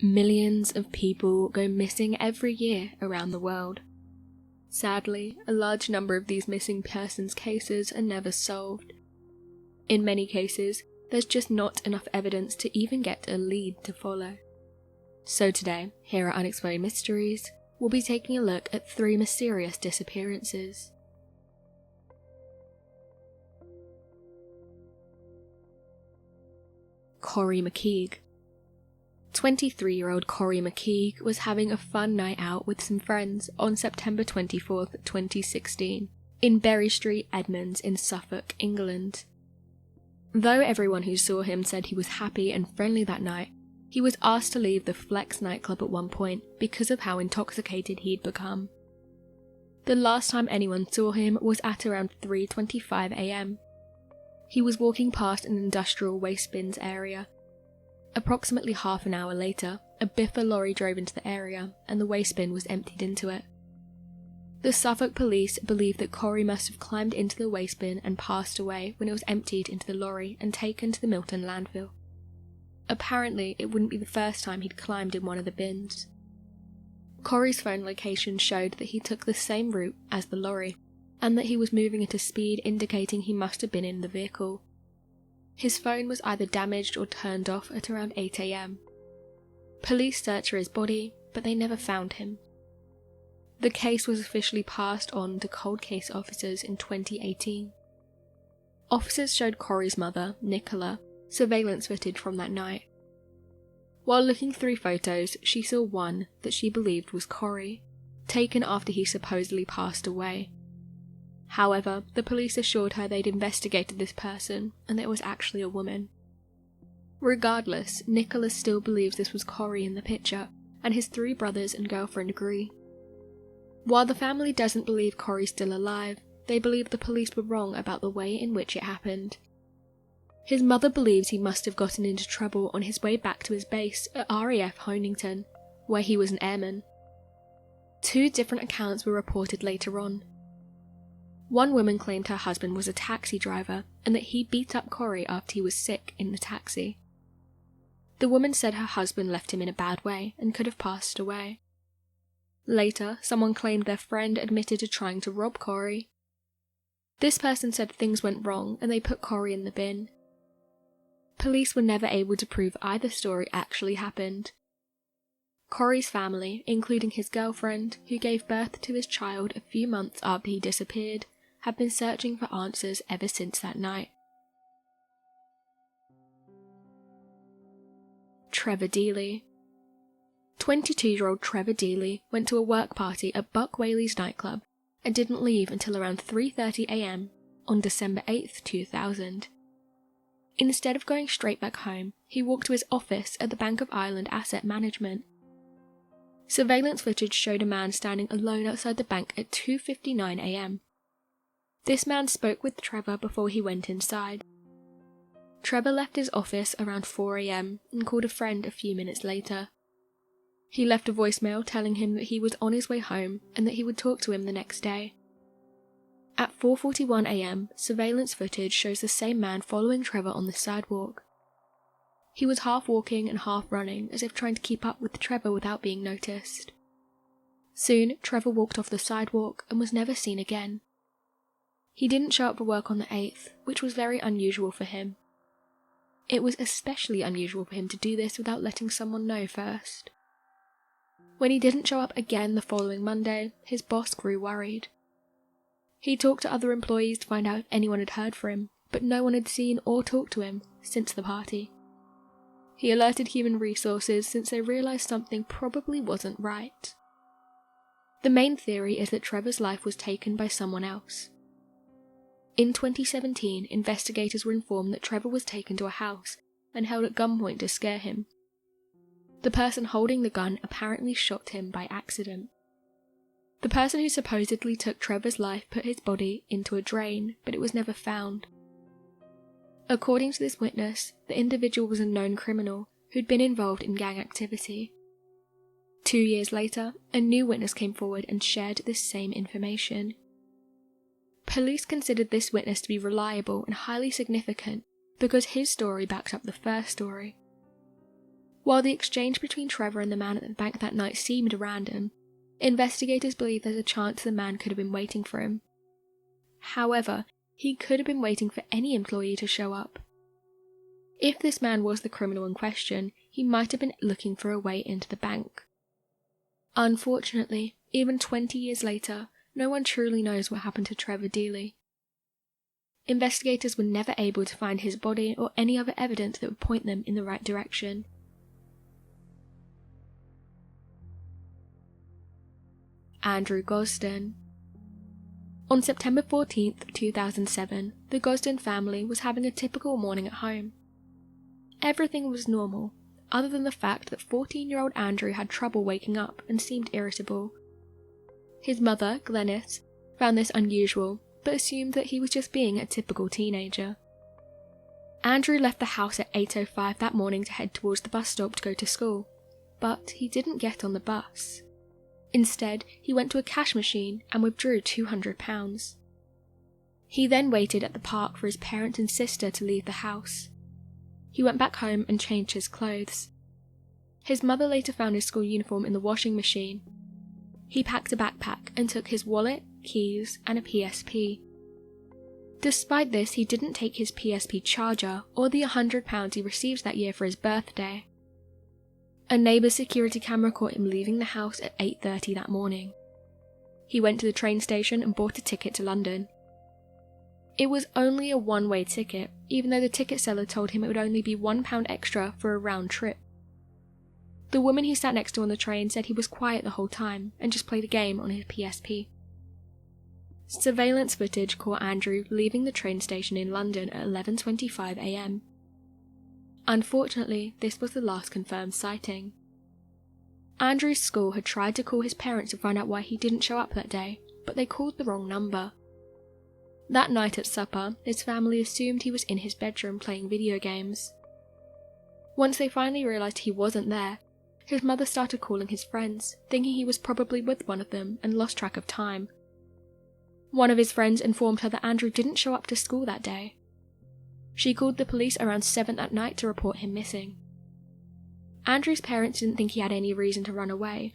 Millions of people go missing every year around the world. Sadly, a large number of these missing persons cases are never solved. In many cases, there's just not enough evidence to even get a lead to follow. So today, here at Unexplained Mysteries, we'll be taking a look at 3 mysterious disappearances. Corrie McKeague. 23-year-old Corrie McKeague was having a fun night out with some friends on September 24th, 2016, in Berry Street, Edmonds in Suffolk, England. Though everyone who saw him said he was happy and friendly that night, he was asked to leave the Flex nightclub at one point because of how intoxicated he'd become. The last time anyone saw him was at around 3:25 a.m. He was walking past an industrial waste bins area. Approximately half an hour later, a Biffa lorry drove into the area and the waste bin was emptied into it. The Suffolk police believe that Corrie must have climbed into the waste bin and passed away when it was emptied into the lorry and taken to the Milton landfill. Apparently, it wouldn't be the first time he'd climbed in one of the bins. Corrie's phone location showed that he took the same route as the lorry, and that he was moving at a speed indicating he must have been in the vehicle. His phone was either damaged or turned off at around 8 a.m. Police searched for his body, but they never found him. The case was officially passed on to cold case officers in 2018. Officers showed Corrie's mother, Nicola, surveillance footage from that night. While looking through photos, she saw one that she believed was Corrie, taken after he supposedly passed away. However, the police assured her they'd investigated this person and that it was actually a woman. Regardless, Nicholas still believes this was Corrie in the picture, and his 3 brothers and girlfriend agree. While the family doesn't believe Corrie's still alive, they believe the police were wrong about the way in which it happened. His mother believes he must have gotten into trouble on his way back to his base at RAF Honington, where he was an airman. 2 different accounts were reported later on. One woman claimed her husband was a taxi driver and that he beat up Corrie after he was sick in the taxi. The woman said her husband left him in a bad way and could have passed away. Later, someone claimed their friend admitted to trying to rob Corrie. This person said things went wrong and they put Corrie in the bin. Police were never able to prove either story actually happened. Corrie's family, including his girlfriend, who gave birth to his child a few months after he disappeared, have been searching for answers ever since that night. Trevor Hadley. 22-year-old Trevor Hadley went to a work party at Buck Whaley's nightclub and didn't leave until around 3:30 a.m. on December 8, 2000. Instead of going straight back home, he walked to his office at the Bank of Ireland Asset Management. Surveillance footage showed a man standing alone outside the bank at 2:59 a.m. This man spoke with Trevor before he went inside. Trevor left his office around 4 a.m. and called a friend a few minutes later. He left a voicemail telling him that he was on his way home and that he would talk to him the next day. At 4:41 a.m, surveillance footage shows the same man following Trevor on the sidewalk. He was half walking and half running, as if trying to keep up with Trevor without being noticed. Soon, Trevor walked off the sidewalk and was never seen again. He didn't show up for work on the 8th, which was very unusual for him. It was especially unusual for him to do this without letting someone know first. When he didn't show up again the following Monday, his boss grew worried. He talked to other employees to find out if anyone had heard from him, but no one had seen or talked to him since the party. He alerted human resources since they realised something probably wasn't right. The main theory is that Trevor's life was taken by someone else. In 2017, investigators were informed that Trevor was taken to a house and held at gunpoint to scare him. The person holding the gun apparently shot him by accident. The person who supposedly took Trevor's life put his body into a drain, but it was never found. According to this witness, the individual was a known criminal who'd been involved in gang activity. 2 years later, a new witness came forward and shared this same information. Police considered this witness to be reliable and highly significant because his story backed up the first story. While the exchange between Trevor and the man at the bank that night seemed random, investigators believe there's a chance the man could have been waiting for him. However, he could have been waiting for any employee to show up. If this man was the criminal in question, he might have been looking for a way into the bank. Unfortunately, even 20 years later, no one truly knows what happened to Trevor Hadley. Investigators were never able to find his body or any other evidence that would point them in the right direction. Andrew Goldstein. On September 14th, 2007, the Goldstein family was having a typical morning at home. Everything was normal, other than the fact that 14-year-old Andrew had trouble waking up and seemed irritable. His mother, Glenys, found this unusual, but assumed that he was just being a typical teenager. Andrew left the house at 8:05 that morning to head towards the bus stop to go to school, but he didn't get on the bus. Instead, he went to a cash machine and withdrew £200. He then waited at the park for his parents and sister to leave the house. He went back home and changed his clothes. His mother later found his school uniform in the washing machine. He packed a backpack and took his wallet, keys, and a PSP. Despite this, he didn't take his PSP charger or the £100 he received that year for his birthday. A neighbour's security camera caught him leaving the house at 8:30 that morning. He went to the train station and bought a ticket to London. It was only a one-way ticket, even though the ticket seller told him it would only be £1 extra for a round trip. The woman he sat next to on the train said he was quiet the whole time and just played a game on his PSP. Surveillance footage caught Andrew leaving the train station in London at 11:25 a.m. Unfortunately, this was the last confirmed sighting. Andrew's school had tried to call his parents to find out why he didn't show up that day, but they called the wrong number. That night at supper, his family assumed he was in his bedroom playing video games. Once they finally realised he wasn't there, his mother started calling his friends, thinking he was probably with one of them and lost track of time. One of his friends informed her that Andrew didn't show up to school that day. She called the police around 7 that night to report him missing. Andrew's parents didn't think he had any reason to run away,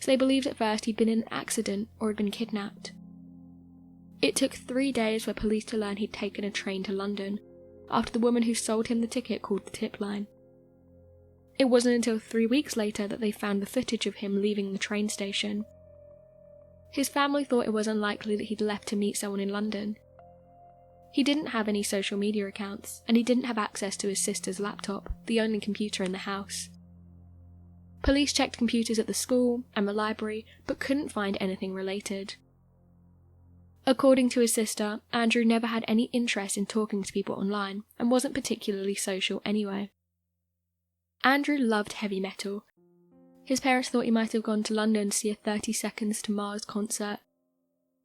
so they believed at first he'd been in an accident or had been kidnapped. It took 3 days for police to learn he'd taken a train to London, after the woman who sold him the ticket called the tip line. It wasn't until 3 weeks later that they found the footage of him leaving the train station. His family thought it was unlikely that he'd left to meet someone in London. He didn't have any social media accounts, and he didn't have access to his sister's laptop, the only computer in the house. Police checked computers at the school and the library, but couldn't find anything related. According to his sister, Andrew never had any interest in talking to people online, and wasn't particularly social anyway. Andrew loved heavy metal. His parents thought he might have gone to London to see a 30 Seconds to Mars concert.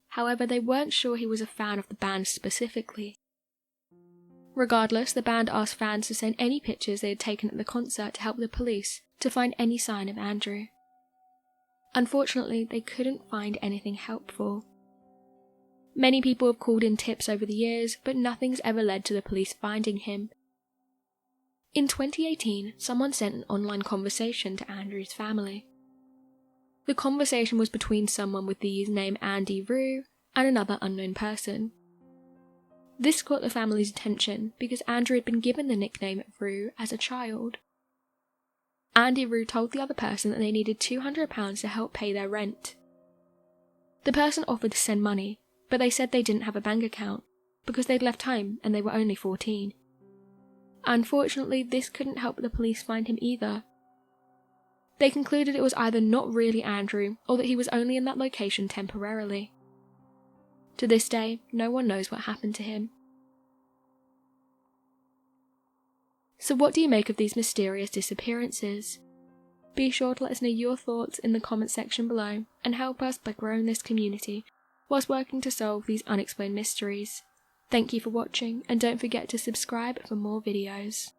However, they weren't sure he was a fan of the band specifically. Regardless, the band asked fans to send any pictures they had taken at the concert to help the police to find any sign of Andrew. Unfortunately, they couldn't find anything helpful. Many people have called in tips over the years, but nothing's ever led to the police finding him. In 2018, someone sent an online conversation to Andrew's family. The conversation was between someone with the username Andy Rue and another unknown person. This caught the family's attention because Andrew had been given the nickname Rue as a child. Andy Rue told the other person that they needed £200 to help pay their rent. The person offered to send money, but they said they didn't have a bank account because they'd left home and they were only 14. Unfortunately, this couldn't help the police find him either. They concluded it was either not really Andrew or that he was only in that location temporarily. To this day, no one knows what happened to him. So what do you make of these mysterious disappearances? Be sure to let us know your thoughts in the comment section below and help us by growing this community whilst working to solve these unexplained mysteries. Thank you for watching, and don't forget to subscribe for more videos.